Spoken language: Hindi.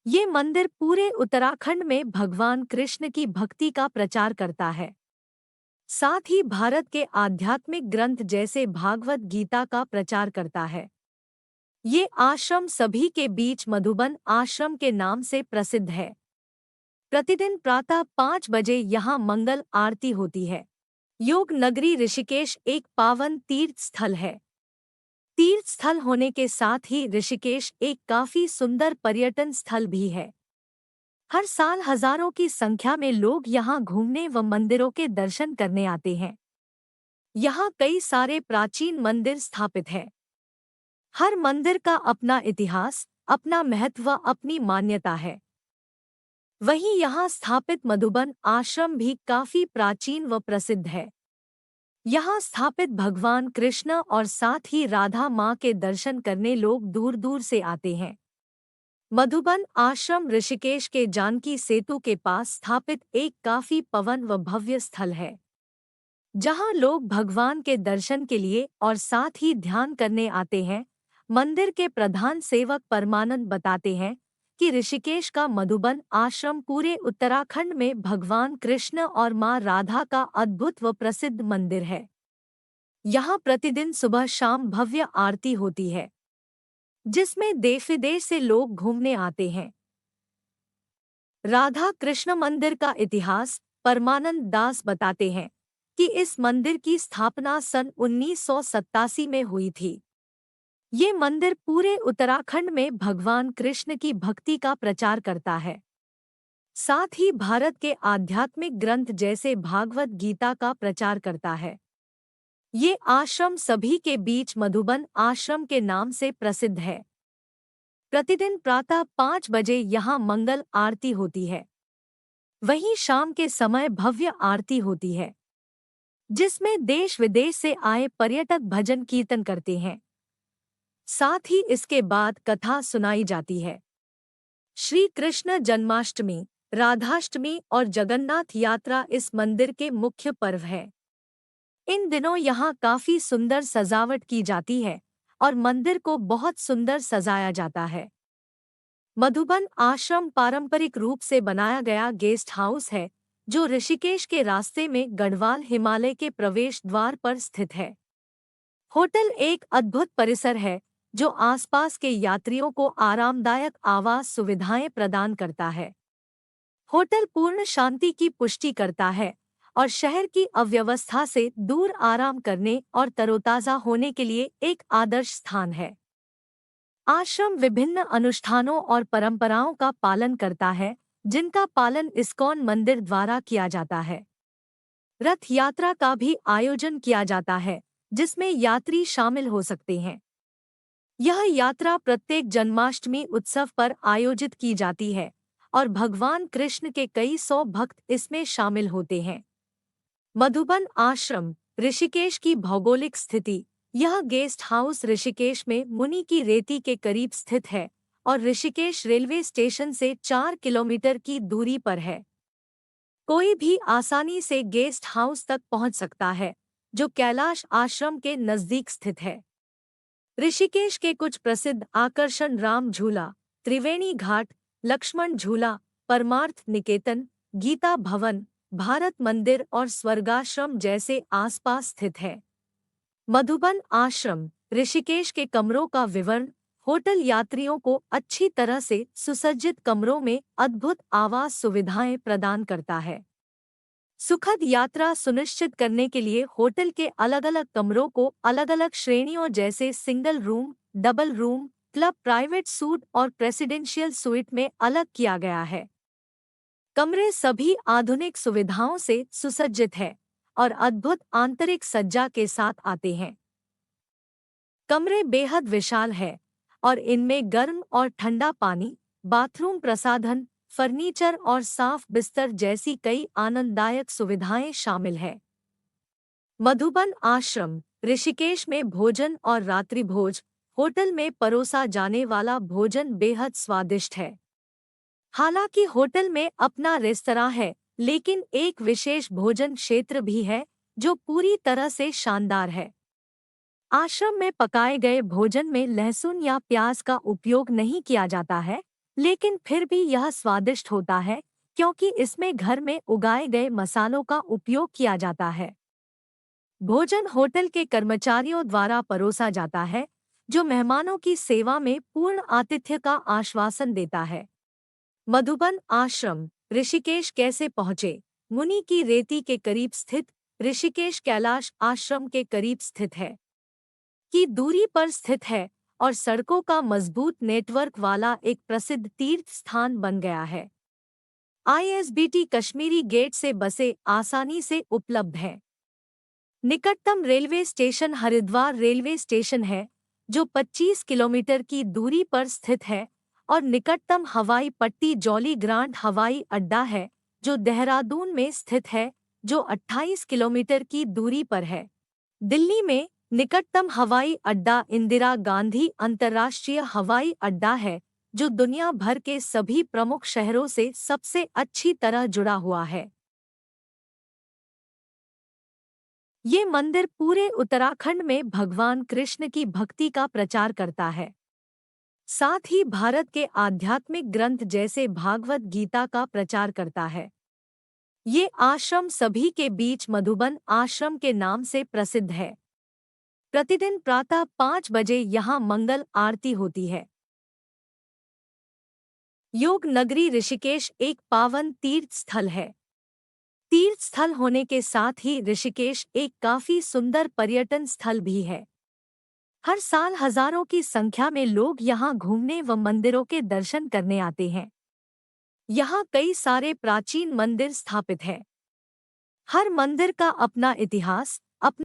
ये मंदिर पूरे उत्तराखंड में भगवान कृष्ण की भक्ति का प्रचार करता है। साथ ही भारत के आध्यात्मिक ग्रंथ जैसे भागवत गीता का प्रचार करता है। ये आश्रम सभी के बीच मधुबन आश्रम के नाम से प्रसिद्ध है। प्रतिदिन प्रातः 5 बजे यहाँ मंगल आरती होती है। योग नगरी ऋषिकेश एक पावन तीर्थ स्थल है। तीर्थ स्थल होने के साथ ही ऋषिकेश एक काफी सुंदर पर्यटन स्थल भी है। हर साल हजारों की संख्या में लोग यहाँ घूमने व मंदिरों के दर्शन करने आते हैं। यहाँ कई सारे प्राचीन मंदिर स्थापित हैं। हर मंदिर का अपना इतिहास, अपना महत्व, अपनी मान्यता है। वहीं यहाँ स्थापित मधुबन आश्रम भी काफी प्राचीन व प्रसिद्ध है। यहाँ स्थापित भगवान कृष्ण और साथ ही राधा माँ के दर्शन करने लोग दूर दूर से आते हैं। मधुबन आश्रम ऋषिकेश के जानकी सेतु के पास स्थापित एक काफी पवन व भव्य स्थल है, जहाँ लोग भगवान के दर्शन के लिए और साथ ही ध्यान करने आते हैं। मंदिर के प्रधान सेवक परमानंद बताते हैं कि ऋषिकेश का मधुबन आश्रम पूरे उत्तराखंड में भगवान कृष्ण और मां राधा का अद्भुत व प्रसिद्ध मंदिर है। यहाँ प्रतिदिन सुबह शाम भव्य आरती होती है, जिसमें देश विदेश से लोग घूमने आते हैं। राधा कृष्ण मंदिर का इतिहास परमानंद दास बताते हैं कि इस मंदिर की स्थापना सन 1987 में हुई थी। ये मंदिर पूरे उत्तराखंड में भगवान कृष्ण की भक्ति का प्रचार करता है। साथ ही भारत के आध्यात्मिक ग्रंथ जैसे भागवत गीता का प्रचार करता है। ये आश्रम सभी के बीच मधुबन आश्रम के नाम से प्रसिद्ध है। प्रतिदिन प्रातः 5 बजे यहाँ मंगल आरती होती है। वहीं शाम के समय भव्य आरती होती है, जिसमें देश विदेश से आए पर्यटक भजन कीर्तन करते हैं। साथ ही इसके बाद कथा सुनाई जाती है। श्री कृष्ण जन्माष्टमी, राधाष्टमी और जगन्नाथ यात्रा इस मंदिर के मुख्य पर्व है। इन दिनों यहाँ काफी सुंदर सजावट की जाती है और मंदिर को बहुत सुंदर सजाया जाता है। मधुबन आश्रम पारंपरिक रूप से बनाया गया गेस्ट हाउस है, जो ऋषिकेश के रास्ते में गढ़वाल हिमालय के प्रवेश द्वार पर स्थित है। होटल एक अद्भुत परिसर है, जो आसपास के यात्रियों को आरामदायक आवास सुविधाएं प्रदान करता है। होटल पूर्ण शांति की पुष्टि करता है और शहर की अव्यवस्था से दूर आराम करने और तरोताजा होने के लिए एक आदर्श स्थान है। आश्रम विभिन्न अनुष्ठानों और परंपराओं का पालन करता है, जिनका पालन इस्कॉन मंदिर द्वारा किया जाता है। रथ यात्रा का भी आयोजन किया जाता है, जिसमें यात्री शामिल हो सकते हैं। यह यात्रा प्रत्येक जन्माष्टमी उत्सव पर आयोजित की जाती है और भगवान कृष्ण के कई सौ भक्त इसमें शामिल होते हैं। मधुबन आश्रम ऋषिकेश की भौगोलिक स्थिति। यह गेस्ट हाउस ऋषिकेश में मुनि की रेती के करीब स्थित है और ऋषिकेश रेलवे स्टेशन से 4 किलोमीटर की दूरी पर है। कोई भी आसानी से गेस्ट हाउस तक पहुंच सकता है, जो कैलाश आश्रम के नजदीक स्थित है। ऋषिकेश के कुछ प्रसिद्ध आकर्षण राम झूला, त्रिवेणी घाट, लक्ष्मण झूला, परमार्थ निकेतन, गीता भवन, भारत मंदिर और स्वर्गाश्रम जैसे आसपास स्थित है। मधुबन आश्रम ऋषिकेश के कमरों का विवरण। होटल यात्रियों को अच्छी तरह से सुसज्जित कमरों में अद्भुत आवास सुविधाएं प्रदान करता है। सुखद यात्रा सुनिश्चित करने के लिए होटल के अलग अलग कमरों को अलग अलग श्रेणियों जैसे single room, double room, club, private suit और प्रेसिडेंशियल सुइट में अलग किया गया है। कमरे सभी आधुनिक सुविधाओं से सुसज्जित है और अद्भुत आंतरिक सज्जा के साथ आते हैं। कमरे बेहद विशाल है और इनमें गर्म और ठंडा पानी, बाथरूम प्रसाधन, फर्नीचर और साफ बिस्तर जैसी कई आनंददायक सुविधाएं शामिल है। मधुबन आश्रम ऋषिकेश में भोजन और रात्रिभोज। होटल में परोसा जाने वाला भोजन बेहद स्वादिष्ट है। हालांकि होटल में अपना रेस्तरां है, लेकिन एक विशेष भोजन क्षेत्र भी है, जो पूरी तरह से शानदार है। आश्रम में पकाए गए भोजन में लहसुन या प्याज का उपयोग नहीं किया जाता है, लेकिन फिर भी यह स्वादिष्ट होता है क्योंकि इसमें घर में उगाए गए मसालों का उपयोग किया जाता है। भोजन होटल के कर्मचारियों द्वारा परोसा जाता है, जो मेहमानों की सेवा में पूर्ण आतिथ्य का आश्वासन देता है। मधुबन आश्रम ऋषिकेश कैसे पहुँचे? मुनि की रेती के करीब स्थित ऋषिकेश कैलाश आश्रम के करीब स्थित है की दूरी पर स्थित है और सड़कों का मजबूत नेटवर्क वाला एक प्रसिद्ध तीर्थ स्थान बन गया है। आईएसबीटी कश्मीरी गेट से बसें आसानी से उपलब्ध हैं। निकटतम railway station Haridwar railway station है, जो 25 किलोमीटर की दूरी पर स्थित है, और निकटतम हवाई पट्टी जौली ग्रांट हवाई अड्डा है, जो देहरादून में स्थित है, जो 28 किलोमीटर की दूरी पर है। दिल्ली में निकटतम हवाई अड्डा इंदिरा गांधी अंतर्राष्ट्रीय हवाई अड्डा है, जो दुनिया भर के सभी प्रमुख शहरों से सबसे अच्छी तरह जुड़ा हुआ है। ये मंदिर पूरे उत्तराखंड में भगवान कृष्ण की भक्ति का प्रचार करता है। साथ ही भारत के आध्यात्मिक ग्रंथ जैसे भागवत गीता का प्रचार करता है। ये आश्रम सभी के बीच मधुबन आश्रम के नाम से प्रसिद्ध है। प्रतिदिन प्रातः 5 बजे यहाँ मंगल आरती होती है। योग नगरी ऋषिकेश एक पावन तीर्थ स्थल है। तीर्थ स्थल होने के साथ ही ऋषिकेश एक काफी सुंदर पर्यटन स्थल भी है। हर साल हजारों की संख्या में लोग यहाँ घूमने व मंदिरों के दर्शन करने आते हैं। यहाँ कई सारे प्राचीन मंदिर स्थापित हैं। हर मंदिर का अपना इतिहास,